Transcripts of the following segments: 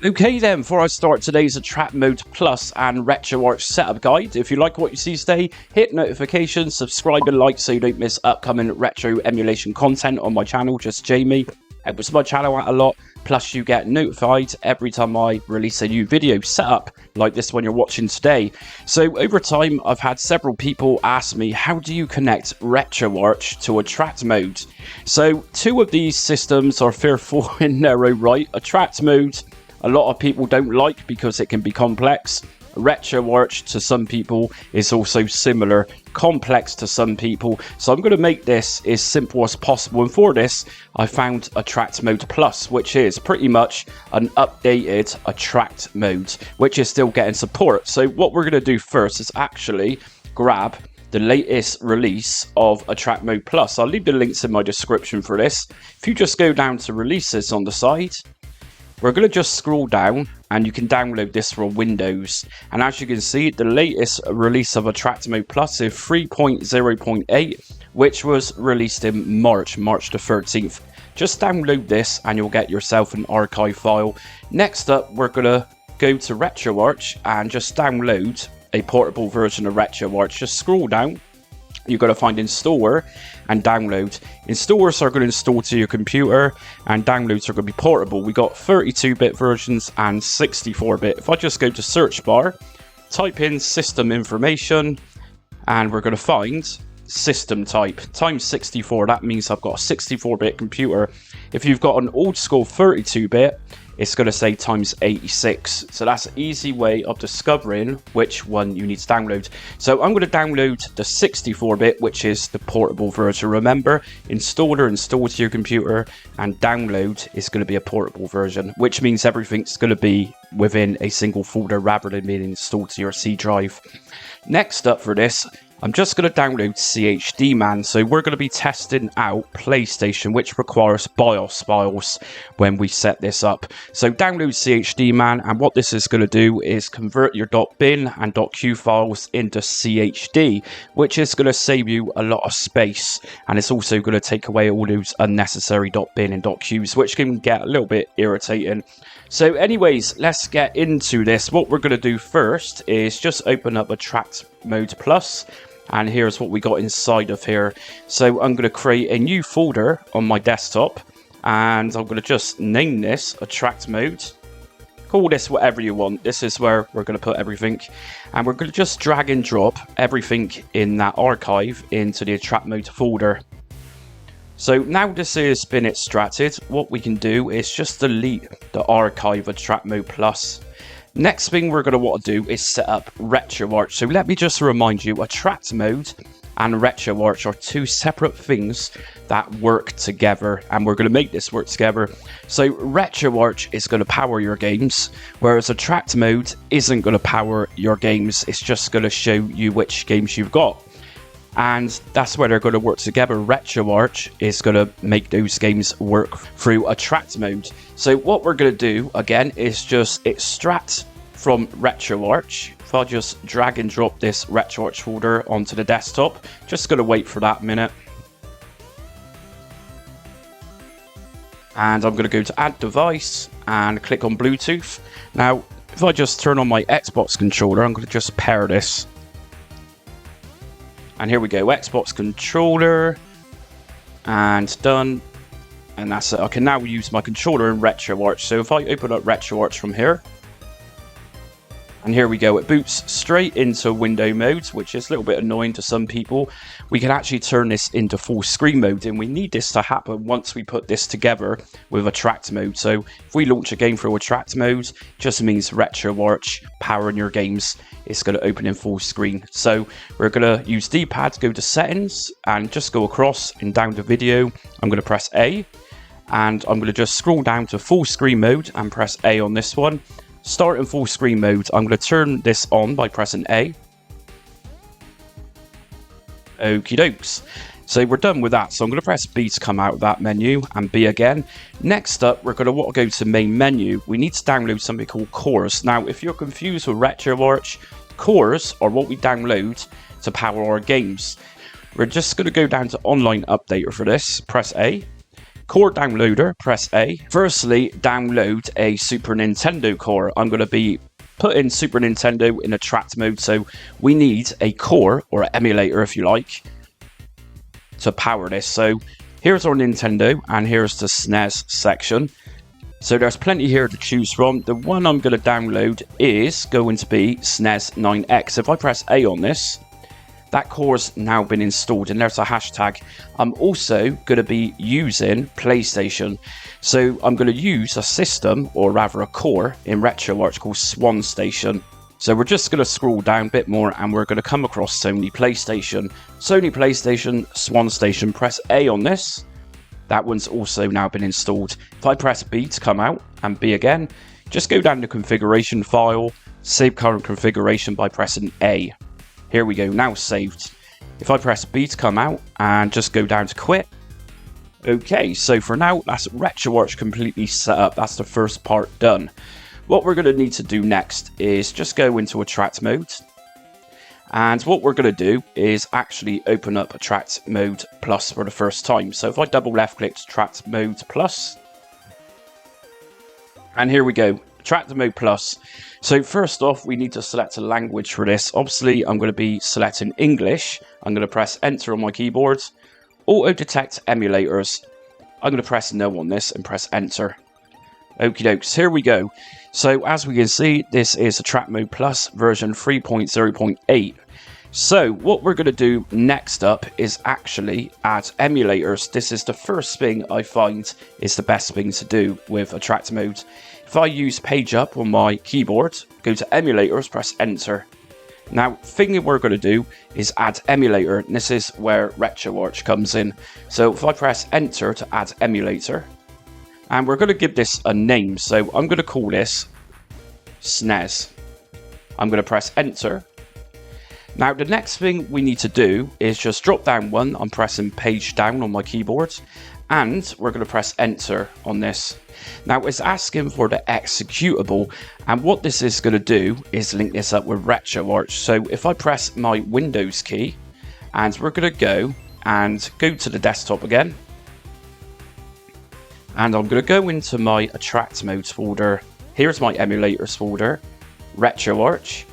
Okay then, before I start today's Attract Mode Plus and Retroarch setup guide, if you like what you see today, hit notifications, subscribe and like so you don't miss upcoming retro emulation content on my channel, just Jamie. Helps my channel out a lot, plus you get notified every time I release a new video setup, like this one you're watching today. So over time, I've had several people ask me, how do you connect Retroarch to Attract Mode? So two of these systems are fearful in their own right. Attract Mode, a lot of people don't like because it can be complex. Retroarch to some people is also similar, complex to some people. So I'm going to make this as simple as possible. And for this, I found Attract Mode Plus, which is pretty much an updated Attract Mode, which is still getting support. So what we're going to do first is actually grab the latest release of Attract Mode Plus. I'll leave the links in my description for this. If you just go down to releases on the side, we're going to just scroll down and you can download this from Windows. And as you can see, the latest release of Attract Mode Plus is 3.0.8, which was released in March the 13th. Just download this and you'll get yourself an archive file. Next up, we're going to go to Retroarch and just download a portable version of Retroarch. Just scroll down. You've got to find installer and download. Installers are going to install to your computer and downloads are going to be portable. We got 32-bit versions and 64-bit. If I just go to search bar, type in system information, and we're going to find system type times 64. That means I've got a 64-bit computer. If you've got an old school 32-bit, it's going to say times 86. So that's an easy way of discovering which one you need to download. So I'm going to download the 64-bit, which is the portable version. Remember, installer install to your computer, and download is going to be a portable version, which means everything's going to be within a single folder rather than being installed to your C drive. Next up for this, I'm just going to download CHDMan. So we're going to be testing out PlayStation, which requires BIOS files when we set this up. So download CHDMan, and what this is going to do is convert your .bin and .q files into CHD, which is going to save you a lot of space. And it's also going to take away all those unnecessary .bin and .qs, which can get a little bit irritating. So anyways, let's get into this. What we're going to do first is just open up Attract Mode Plus. And here's what we got inside of here. So I'm going to create a new folder on my desktop. And I'm going to just name this Attract Mode. Call this whatever you want. This is where we're going to put everything. And we're going to just drag and drop everything in that archive into the Attract Mode folder. So now this has been extracted, what we can do is just delete the archive Attract Mode Plus. Next thing we're going to want to do is set up Retroarch. So let me just remind you, Attract Mode and Retroarch are two separate things that work together, and we're going to make this work together. So Retroarch is going to power your games, whereas Attract Mode isn't going to power your games. It's just going to show you which games you've got. And that's where they're going to work together. Retroarch is going to make those games work through Attract Mode. So what we're going to do, again, is just extract from Retroarch. If I just drag and drop this Retroarch folder onto the desktop, just going to wait for that minute. And I'm going to go to Add Device and click on Bluetooth. Now, if I just turn on my Xbox controller, I'm going to just pair this. And here we go, Xbox controller, and done. And that's it. I can now use my controller in Retroarch. So if I open up Retroarch from here, and here we go, it boots straight into window mode, which is a little bit annoying to some people. We can actually turn this into full screen mode, and we need this to happen once we put this together with Attract Mode. So if we launch a game through Attract Mode, just means Retroarch powering your games. It's going to open in full screen. So we're going to use D-pad to go to settings and just go across and down to video. I'm going to press A, and I'm going to just scroll down to full screen mode and press A on this one. Start in full screen mode. I'm going to turn this on by pressing A. Okie dokes. So we're done with that. So I'm going to press B to come out of that menu and B again. Next up, we're going to want to go to main menu. We need to download something called cores. Now, if you're confused with Retroarch, cores are what we download to power our games. We're just going to go down to online updater for this. Press A. Core downloader, press A. Firstly, download a Super Nintendo core. I'm going to be putting Super Nintendo in attract mode, so we need a core, or an emulator if you like, to power this. So here's our Nintendo, and here's the SNES section. So there's plenty here to choose from. The one I'm going to download is going to be SNES 9X. If I press A on this, that core's now been installed, and there's a hashtag. I'm also going to be using PlayStation. So I'm going to use a system, or rather a core, in Retroarch called Swan Station. So we're just going to scroll down a bit more, and we're going to come across Sony PlayStation. Sony PlayStation, Swan Station, press A on this. That one's also now been installed. If I press B to come out, and B again, just go down to configuration file, save current configuration by pressing A. Here we go, now saved. If I press B to come out and just go down to quit. Okay, so for now, that's Retroarch completely set up. That's the first part done. What we're going to need to do next is just go into attract mode. And what we're going to do is actually open up attract mode plus for the first time. So if I double left click attract mode plus. And here we go, attract mode plus. So first off, we need to select a language for this. Obviously, I'm going to be selecting English. I'm going to press enter on my keyboard. Auto detect emulators. I'm going to press no on this and press enter. Okie dokes, here we go. So as we can see, this is Attract Mode Plus version 3.0.8. So what we're going to do next up is actually add emulators. This is the first thing I find is the best thing to do with Attract Mode. If I use page up on my keyboard, go to emulators, press enter. Now, thing we're going to do is add emulator, and this is where Retroarch comes in. So if I press enter to add emulator, and we're going to give this a name, so I'm going to call this SNES. I'm going to press enter. Now, the next thing we need to do is just drop down one. I'm pressing page down on my keyboard, and we're going to press enter on this. Now, it's asking for the executable, and what this is going to do is link this up with Retroarch. So if I press my Windows key, and we're going to go to the desktop again, and I'm going to go into my attract modes folder. Here's my emulators folder, Retroarch.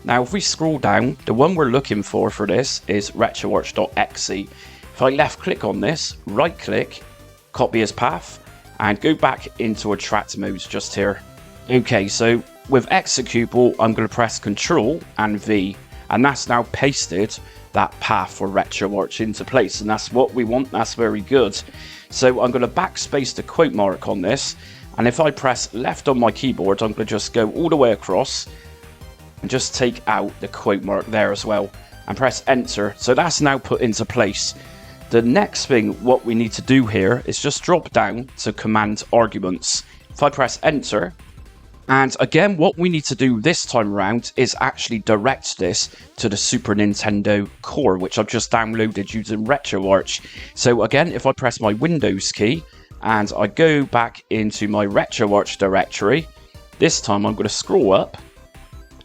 Now, if we scroll down, the one we're looking for this is retroarch.exe. If I left click on this, right click, copy as path, and go back into attract modes just here. Okay, so with executable, I'm going to press Control and V, and that's now pasted that path for Retroarch into place, and that's what we want. That's very good. So I'm going to backspace the quote mark on this, and if I press left on my keyboard, I'm going to just go all the way across and just take out the quote mark there as well and press enter. So that's now put into place. The next thing what we need to do here is just drop down to command arguments. If I press enter, and again what we need to do this time around is actually direct this to the Super Nintendo core, which I've just downloaded using Retroarch. So again, if I press my Windows key and I go back into my Retroarch directory, this time I'm going to scroll up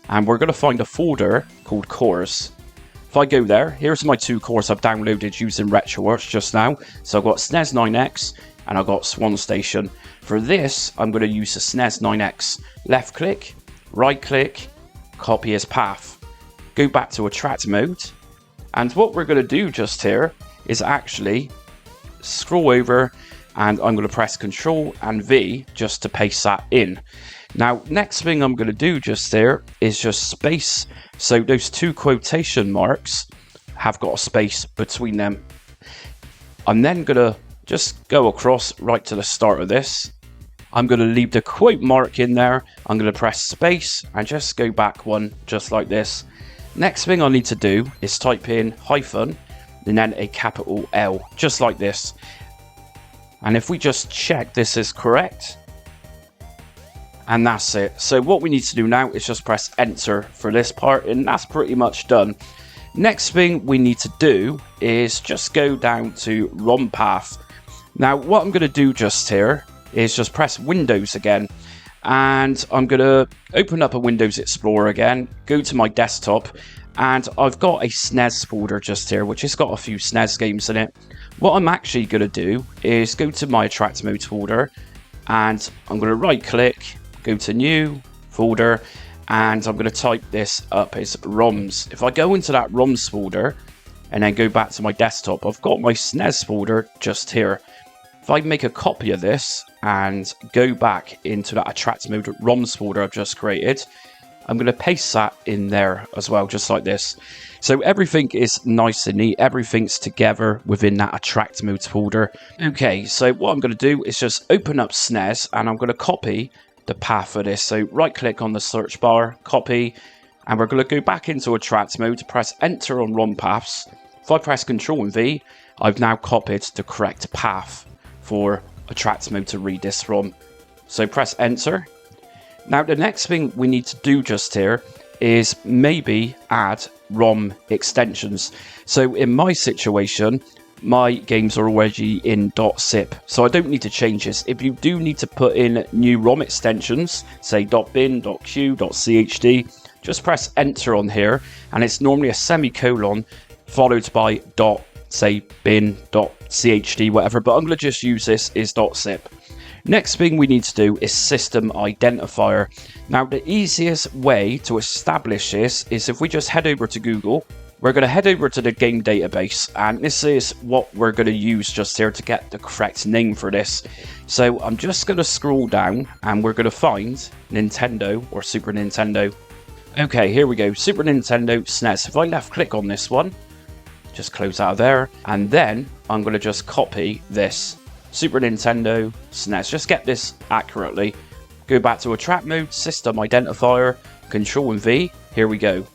and we're going to find a folder called cores. If I go there, here's my two cores I've downloaded using Retroarch just now. So I've got SNES 9X and I've got Swan Station. For this, I'm going to use the SNES 9X. Left click, right click, copy as path. Go back to attract mode. And what we're going to do just here is actually scroll over, and I'm going to press Control and V just to paste that in. Now, next thing I'm going to do just there is just space. So those two quotation marks have got a space between them. I'm then going to just go across right to the start of this. I'm going to leave the quote mark in there. I'm going to press space and just go back one just like this. Next thing I need to do is type in hyphen and then a capital L, just like this. And if we just check this is correct, and that's it. So what we need to do now is just press enter for this part, and that's pretty much done. Next thing we need to do is just go down to ROM path. Now what I'm going to do just here is just press Windows again, and I'm going to open up a Windows Explorer again, go to my desktop, and I've got a SNES folder just here which has got a few SNES games in it. What I'm actually going to do is go to my attract mode folder, and I'm going to right click, go to new folder, and I'm going to type this up as ROMs. If I go into that ROMs folder and then go back to my desktop, I've got my SNES folder just here. If I make a copy of this and go back into that attract mode ROMs folder I've just created, I'm going to paste that in there as well, just like this. So everything is nice and neat. Everything's together within that attract mode folder. Okay, so what I'm going to do is just open up SNES, and I'm going to copy the path for this. So right click on the search bar, copy, and we're going to go back into attract mode, press enter on ROM paths. If I press Ctrl and V, I've now copied the correct path for attract mode to read this from. So press enter. Now the next thing we need to do just here is maybe add ROM extensions. So in my situation, my games are already in .zip, so I don't need to change this. If you do need to put in new ROM extensions, say .bin, .q, .chd, just press enter on here, and it's normally a semicolon followed by say bin, .chd, whatever, but I'm going to just use this as .zip. Next thing we need to do is system identifier. Now the easiest way to establish this is if we just head over to Google. We're going to head over to the game database, and this is what we're going to use just here to get the correct name for this. So I'm just going to scroll down, and we're going to find Nintendo or Super Nintendo. Okay, here we go, Super Nintendo SNES. If I left click on this one, just close out of there, and then I'm going to just copy this. Super Nintendo SNES. Just get this accurately. Go back to attract mode, system identifier, Control and V. Here we go.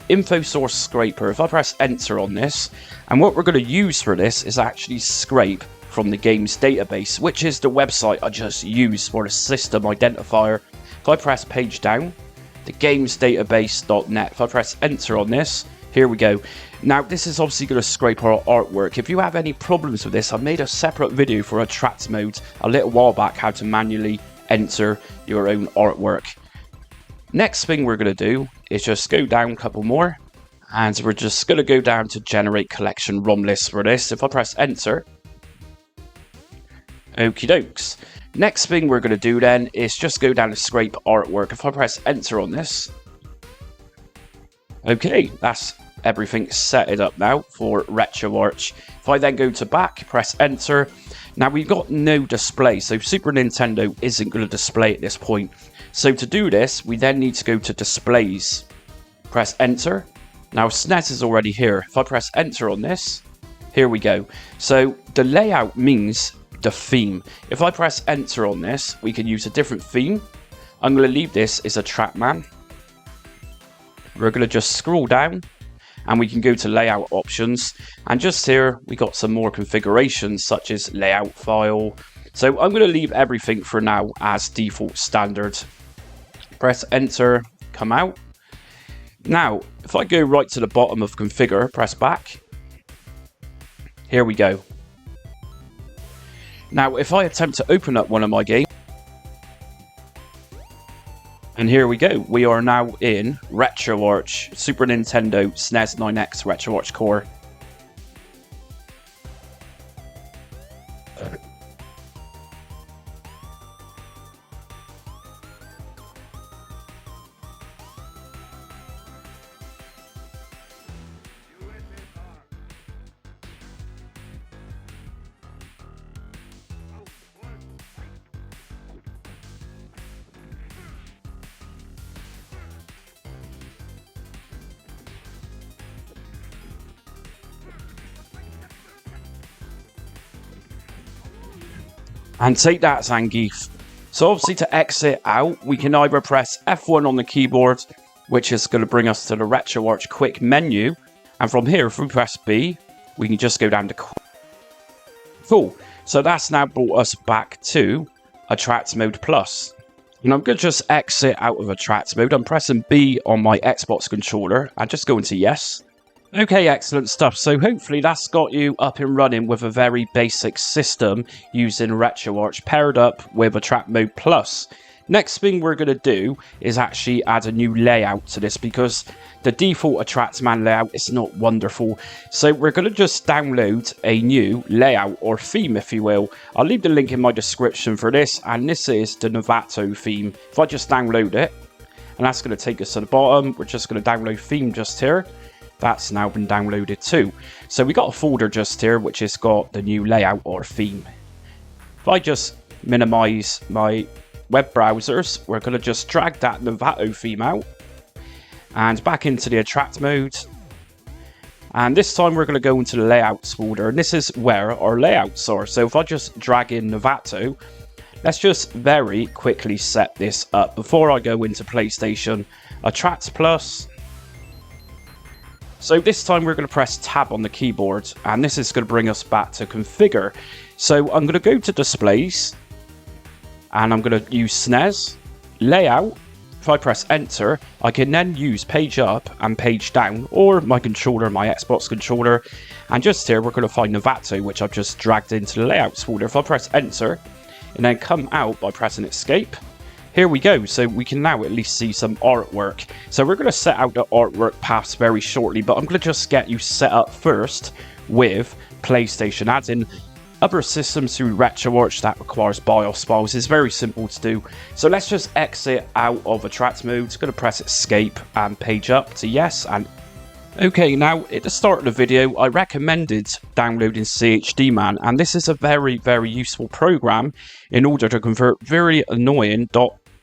Info source scraper. If I press enter on this, and what we're going to use for this is actually scrape from the game's database, which is the website I just used for the system identifier. If I press page down, the games database.net. If I press enter on this, here we go. Now this is obviously going to scrape our artwork. If you have any problems with this, I made a separate video for attract mode a little while back, how to manually enter your own artwork. Next thing we're going to do is just go down a couple more, and we're just going to go down to generate collection ROM list for this. If I press enter, okie dokes. Next thing we're going to do then is just go down to scrape artwork. If I press enter on this, okay, that's everything set it up now for Retroarch. If I then go to back, press enter. Now we've got no display, so Super Nintendo isn't going to display at this point. So to do this, we then need to go to displays. Press enter. Now SNES is already here. If I press enter on this, here we go. So the layout means the theme. If I press enter on this, we can use a different theme. I'm going to leave this as a CHDMan. We're going to just scroll down, and we can go to layout options, and just here we got some more configurations such as layout file. So I'm going to leave everything for now as default standard. Press enter, come out. Now if I go right to the bottom of configure, press back, here we go. Now if I attempt to open up one of my games, and here we go, we are now in Retroarch, Super Nintendo SNES 9X Retroarch Core. And take that, Zangief. So obviously to exit out, we can either press F1 on the keyboard, which is going to bring us to the Retroarch quick menu. And from here, if we press B, we can just go down to cool. So that's now brought us back to Attract Mode Plus. And I'm going to just exit out of Attract Mode. I'm pressing B on my Xbox controller and just go into yes. Okay, excellent stuff. So hopefully that's got you up and running with a very basic system using Retroarch paired up with Attract Mode Plus. Next thing we're going to do is actually add a new layout to this, because the default CHDMan layout is not wonderful. So we're going to just download a new layout or theme, if you will. I'll leave the link in my description for this, and this is the Nevato theme. If I just download it, and that's going to take us to the bottom, we're just going to download theme just here. That's now been downloaded too. So we got a folder just here which has got the new layout or theme. If I just minimize my web browsers, we're going to just drag that Nevato theme out and back into the attract mode. And this time we're going to go into the layouts folder, and this is where our layouts are. So if I just drag in Nevato, let's just very quickly set this up before I go into PlayStation. Attract Plus. So this time we're going to press tab on the keyboard, and this is going to bring us back to configure. So I'm going to go to displays, and I'm going to use SNES, layout. If I press enter, I can then use page up and page down, or my controller, my Xbox controller. And just here, we're going to find Nevato, which I've just dragged into the layouts folder. If I press enter, and then come out by pressing escape, here we go. So we can now at least see some artwork. So we're going to set out the artwork paths very shortly, but I'm going to just get you set up first with PlayStation. Adding other systems through Retroarch that requires BIOS files is very simple to do. So let's just exit out of attract mode. It's going to press escape and page up to yes. And okay, now at the start of the video I recommended downloading CHDMan, and this is a very, very useful program in order to convert very annoying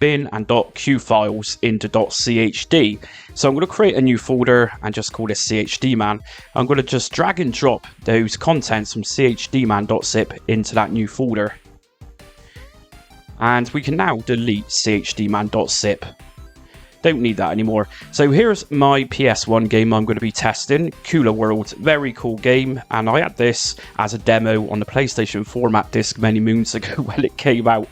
.bin and .q files into .chd. So I'm going to create a new folder and just call this CHDMan. I'm going to just drag and drop those contents from chdman.zip into that new folder. And we can now delete chdman.zip. Don't need that anymore. So here's my PS1 game I'm going to be testing, Cooler World. Very cool game, and I had this as a demo on the PlayStation format disc many moons ago when it came out.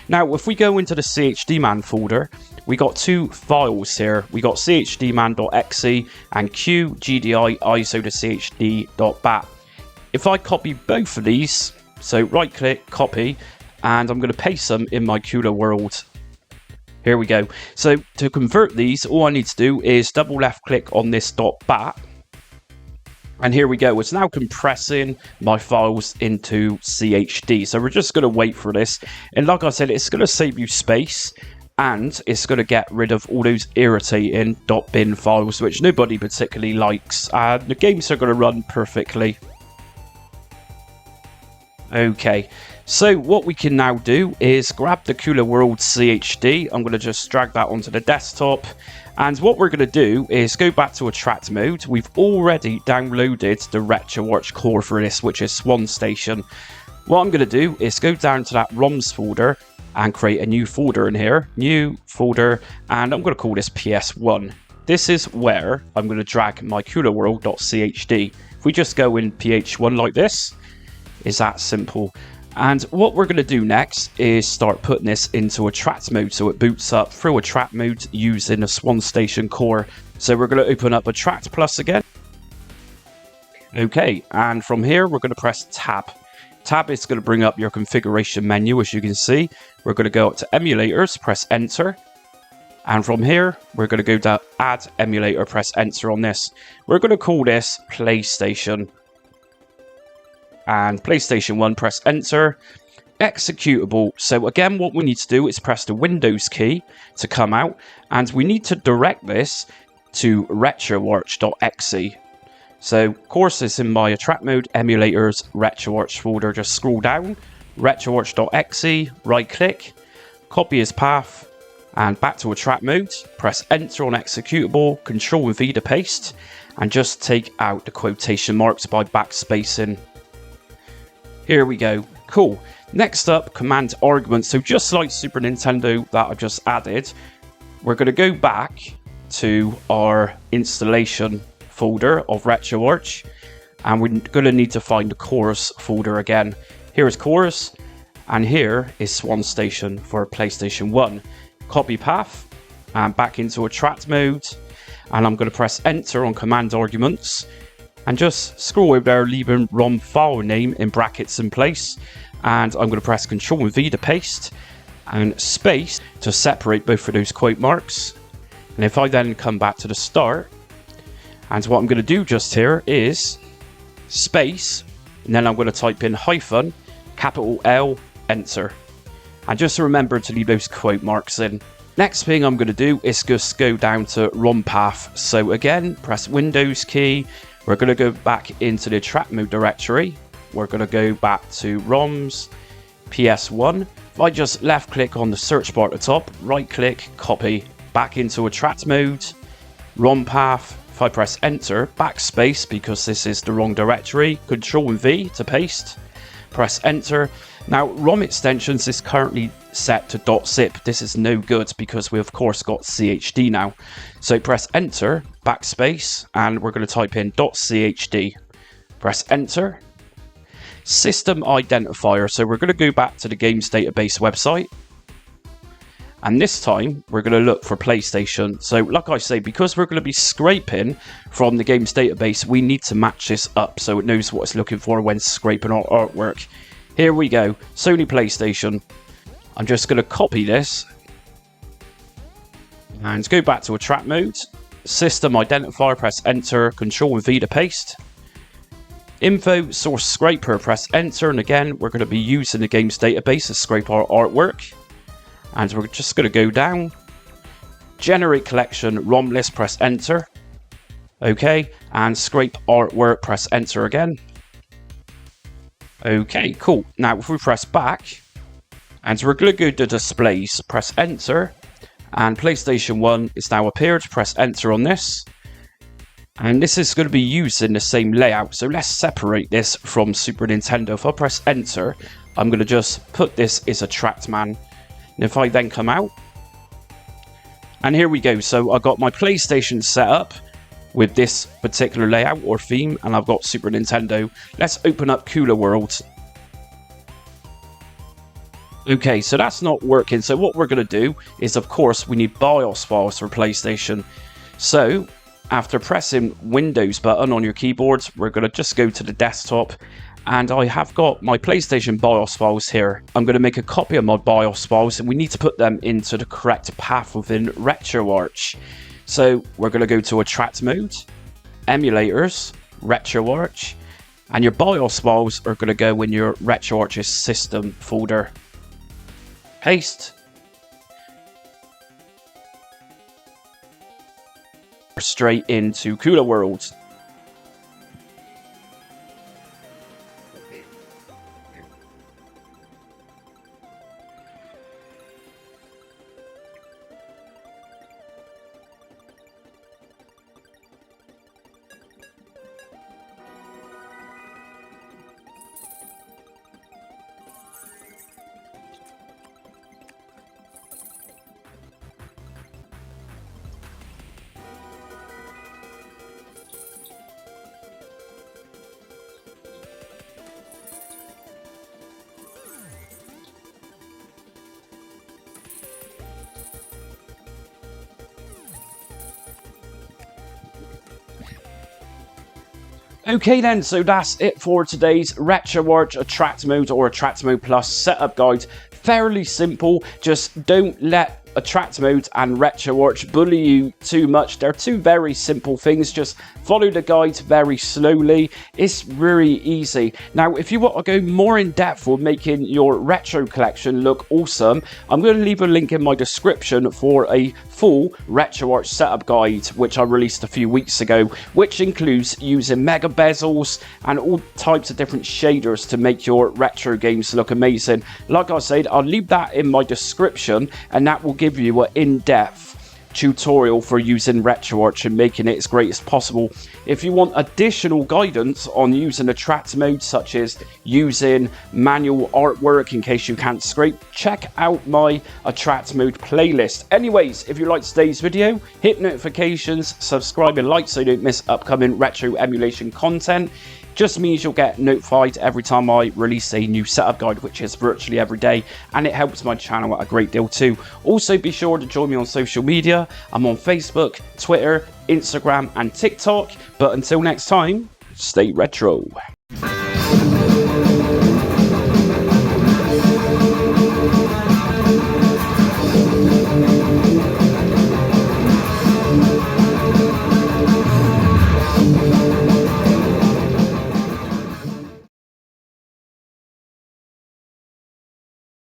Now, if we go into the CHDMan folder, we got two files here. We got chdman.exe and qgdi iso to chd.bat. If I copy both of these, so right click, copy, and I'm going to paste them in my Cooler World. Here we go. So to convert these, all I need to do is double left click on this .bat. And here we go. It's now compressing my files into CHD. So we're just going to wait for this. And like I said, it's going to save you space. And it's going to get rid of all those irritating .bin files, which nobody particularly likes. The games are going to run perfectly. Okay. So what we can now do is grab the Cooler World CHD. I'm going to just drag that onto the desktop. And what we're going to do is go back to attract mode. We've already downloaded the Retroarch core for this, which is Swan Station. What I'm going to do is go down to that ROMs folder and create a new folder in here. New folder, and I'm going to call this PS1. This is where I'm going to drag my coolerworld.chd. If we just go in PH1 like this, it's that simple. And what we're going to do next is start putting this into attract mode, so it boots up through attract mode using the Swan Station core. So we're going to open up Attract Plus again. Okay, and from here we're going to press tab. Tab is going to bring up your configuration menu, as you can see. We're going to go up to emulators, press enter. And from here we're going to go to add emulator, press enter on this. We're going to call this PlayStation. And PlayStation 1, press enter. Executable. So again, what we need to do is press the Windows key to come out, and we need to direct this to retroarch.exe. So of course it's in my attract mode, emulators, Retroarch folder. Just scroll down, retroarch.exe, right click, copy as path, and back to attract mode. Press enter on executable, Control and V to paste, and just take out the quotation marks by backspacing. Here we go. Cool. Next up, command argument. So just like Super Nintendo that I've just added, we're going to go back to our installation folder of Retroarch, and we're going to need to find the cores folder again. Here is cores, and here is Swan Station for PlayStation 1. Copy path, and back into attract mode, and I'm going to press enter on command arguments. And just scroll over there, leaving ROM file name in brackets in place. And I'm going to press Control and V to paste. and space to separate both of those quote marks. And if I then come back to the start, and what I'm going to do just here is space, and then I'm going to type in hyphen, capital L, enter. And just remember to leave those quote marks in. Next thing I'm going to do is just go down to ROM path. So again, press Windows key. We're going to go back into the track mode directory. We're going to go back to ROMs, PS1. If I just left click on the search bar at the top, right click, copy, back into a track mode, ROM path. If I press enter, backspace because this is the wrong directory, Control and V to paste, press enter. Now ROM extensions is currently set to .zip. This is no good because we of course got CHD now. So press enter, backspace, and we're going to type in .chd. Press enter. System identifier. So we're going to go back to the games database website. And this time, we're going to look for PlayStation. So, like I say, because we're going to be scraping from the games database, we need to match this up so it knows what it's looking for when scraping our artwork. Here we go. Sony PlayStation. I'm just going to copy this. And go back to a track mode. System identifier, press enter, Control and V to paste. Info, source scraper, press enter. And again, we're going to be using the games database to scrape our artwork. And we're just going to go down, generate collection, ROM list, press enter. Okay, and scrape artwork, press enter again. Okay, cool. Now if we press back, and we're going to go to displays, press enter. And PlayStation 1 is now appeared, press enter on this. And this is going to be used in the same layout. So let's separate this from Super Nintendo. If I press enter, I'm going to just put this as a CHDMan. And if I then come out, and here we go. So I got my PlayStation set up with this particular layout or theme, and I've got Super Nintendo. Let's open up Cooler World. Okay, so that's not working. So what we're going to do is, of course, we need BIOS files for PlayStation. So after pressing Windows button on your keyboard, we're going to just go to the desktop. And I have got my PlayStation BIOS files here. I'm going to make a copy of my BIOS files, and we need to put them into the correct path within Retroarch. So we're going to go to Attract Mode, Emulators, Retroarch, and your BIOS files are going to go in your Retroarch's system folder. Paste. Straight into Cooler World. Okay then, so that's it for today's Retroarch Attract Mode or Attract Mode Plus setup guide. Fairly simple, just don't let Attract Mode and Retroarch bully you too much. They're two very simple things, just follow the guide very slowly. It's really easy. Now, if you want to go more in depth for making your retro collection look awesome, I'm going to leave a link in my description for a full Retroarch setup guide, which I released a few weeks ago, which includes using mega bezels and all types of different shaders to make your retro games look amazing. Like I said, I'll leave that in my description, and that will give you an in-depth tutorial for using Retroarch and making it as great as possible. If you want additional guidance on using Attract Mode, such as using manual artwork in case you can't scrape, check out my Attract Mode playlist. Anyways, if you liked today's video, hit notifications, subscribe and like so you don't miss upcoming retro emulation content. Just means you'll get notified every time I release a new setup guide, which is virtually every day, and it helps my channel a great deal too. Also, be sure to join me on social media. I'm on Facebook, Twitter, Instagram and TikTok. But until next time, stay retro.